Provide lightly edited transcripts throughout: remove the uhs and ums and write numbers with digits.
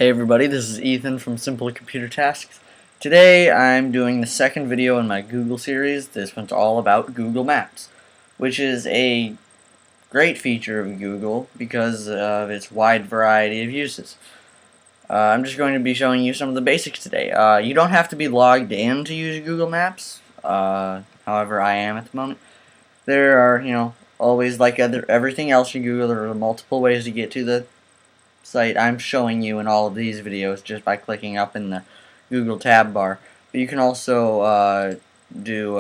Hey everybody, this is Ethan from Simple Computer Tasks. Today I'm doing the second video in my Google series. This one's all about Google Maps, which is a great feature of Google because of its wide variety of uses. I'm just going to be showing you some of the basics today. You don't have to be logged in to use Google Maps, however I am at the moment. There are, always like everything else in Google, there are multiple ways to get to the site I'm showing you in all of these videos just by clicking up in the Google tab bar. But you can also do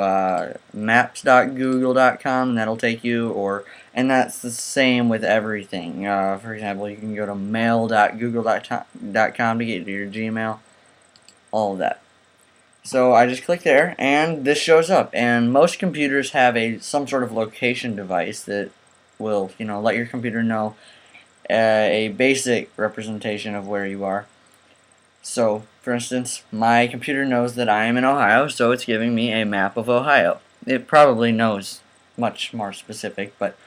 maps.google.com, and that'll take you, and that's the same with everything. For example, you can go to mail.google.com to get to your Gmail, all of that. So I just click there, and this shows up. And most computers have some sort of location device that will, let your computer know a basic representation of where you are. So, for instance, my computer knows that I am in Ohio, so it's giving me a map of Ohio. It probably knows much more specific, but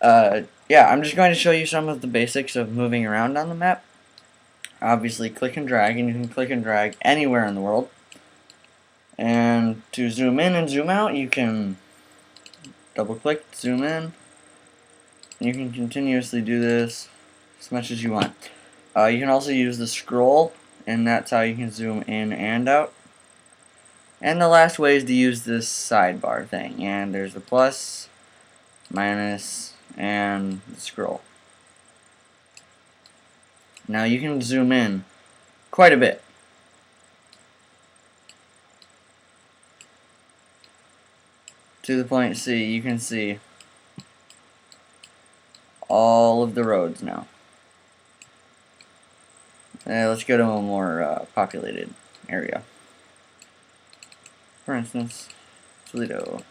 yeah, I'm just going to show you some of the basics of moving around on the map. Obviously, click and drag, and you can click and drag anywhere in the world. And to zoom in and zoom out, you can double click, zoom in. You can continuously do this as much as you want. You can also use the scroll, and that's how you can zoom in and out. And the last way is to use this sidebar thing. And there's the plus, minus, and the scroll. Now you can zoom in quite a bit. To the point C, you can see all of the roads now. Let's go to a more populated area. For instance, Toledo.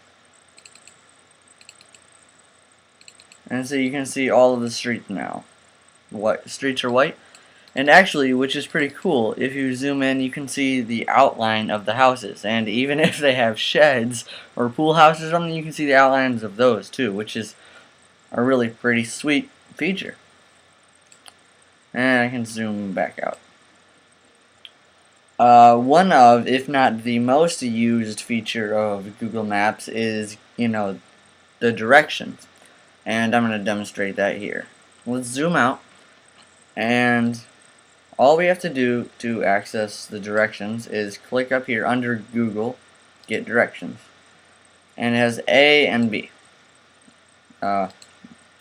And so you can see all of the streets now. What streets are white? And actually, which is pretty cool, if you zoom in, you can see the outline of the houses. And even if they have sheds or pool houses or something, you can see the outlines of those too, which is a really pretty sweet feature. And I can zoom back out. One of, if not the most used feature of Google Maps is, the directions. And I'm going to demonstrate that here. Let's zoom out. And all we have to do to access the directions is click up here under Google, get directions. And it has A and B.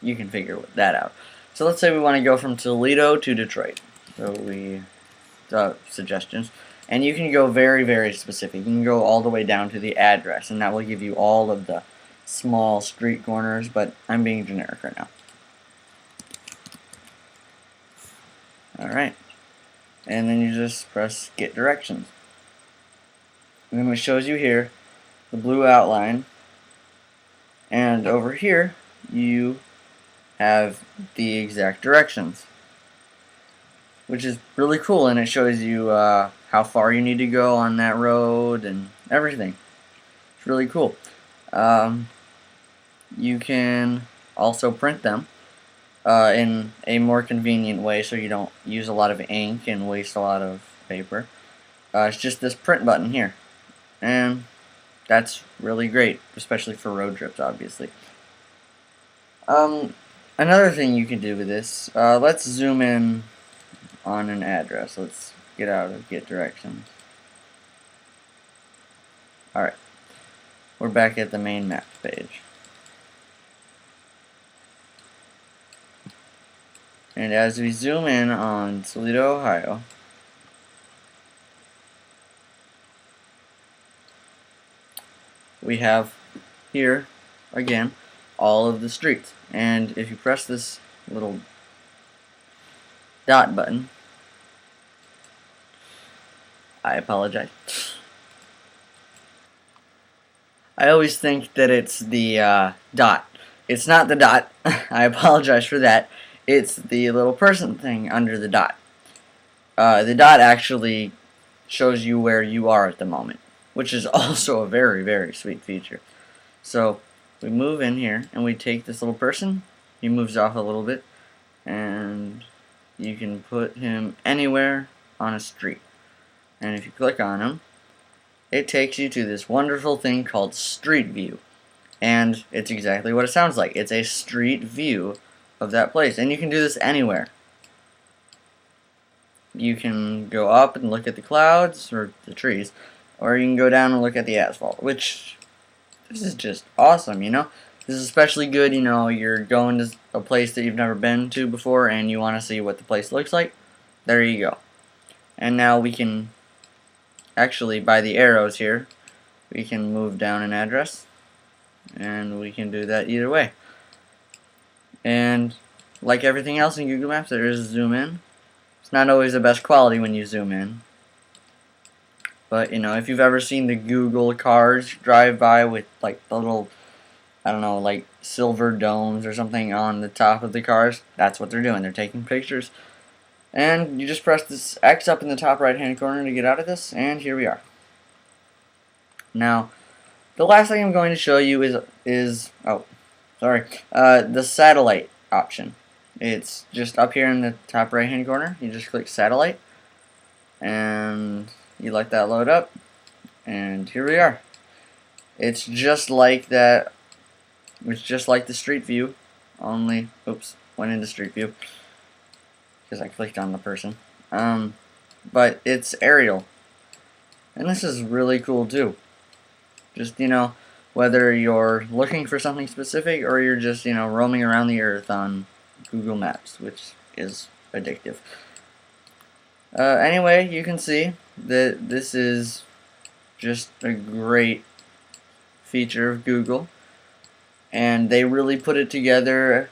You can figure that out. So let's say we want to go from Toledo to Detroit. So suggestions. And you can go very, very specific. You can go all the way down to the address, and that will give you all of the small street corners, but I'm being generic right now. Alright. And then you just press Get Directions. And then it shows you here the blue outline. And over here, you have the exact directions, which is really cool, and it shows you how far you need to go on that road and everything. It's really cool. You can also print them in a more convenient way so you don't use a lot of ink and waste a lot of paper. It's just this print button here, and that's really great, especially for road trips, obviously. Another thing you can do with this, let's zoom in on an address. Let's get out of Get Directions. Alright, we're back at the main map page. And as we zoom in on Toledo, Ohio, we have here, again, all of the streets. And if you press this little dot button, I apologize. I always think that it's the dot. It's not the dot. I apologize for that. It's the little person thing under the dot. The dot actually shows you where you are at the moment, which is also a very, very sweet feature. So we move in here and we take this little person. He moves off a little bit, and you can put him anywhere on a street. And if you click on him, it takes you to this wonderful thing called Street View. And it's exactly what it sounds like. It's a street view of that place. And you can do this anywhere. You can go up and look at the clouds, or the trees, or you can go down and look at the asphalt, which, this is just awesome, you know? This is especially good, you know, you're going to a place that you've never been to before and you want to see what the place looks like. There you go. And now we can, actually, by the arrows here, we can move down an address. And we can do that either way. And like everything else in Google Maps, there is a zoom in. It's not always the best quality when you zoom in. But, you know, if you've ever seen the Google cars drive by with, like, the little, I don't know, like, silver domes or something on the top of the cars, that's what they're doing. They're taking pictures. And you just press this X up in the top right-hand corner to get out of this, and here we are. Now, the last thing I'm going to show you is the satellite option. It's just up here in the top right-hand corner. You just click satellite, and you let that load up, and here we are. It's just like that. It's just like the Street View, only, oops, went into Street View because I clicked on the person. But it's aerial, and this is really cool too. Just, you know, whether you're looking for something specific or you're just, you know, roaming around the earth on Google Maps, which is addictive. Anyway, you can see that this is just a great feature of Google, and they really put it together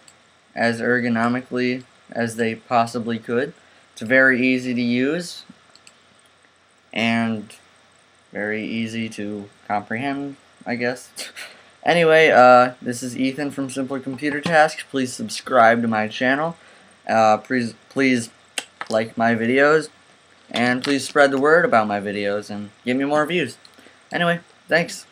as ergonomically as they possibly could. It's very easy to use and very easy to comprehend, I guess. Anyway, this is Ethan from Simpler Computer Tasks. Please subscribe to my channel. Please like my videos, and please spread the word about my videos and give me more views. Anyway, thanks.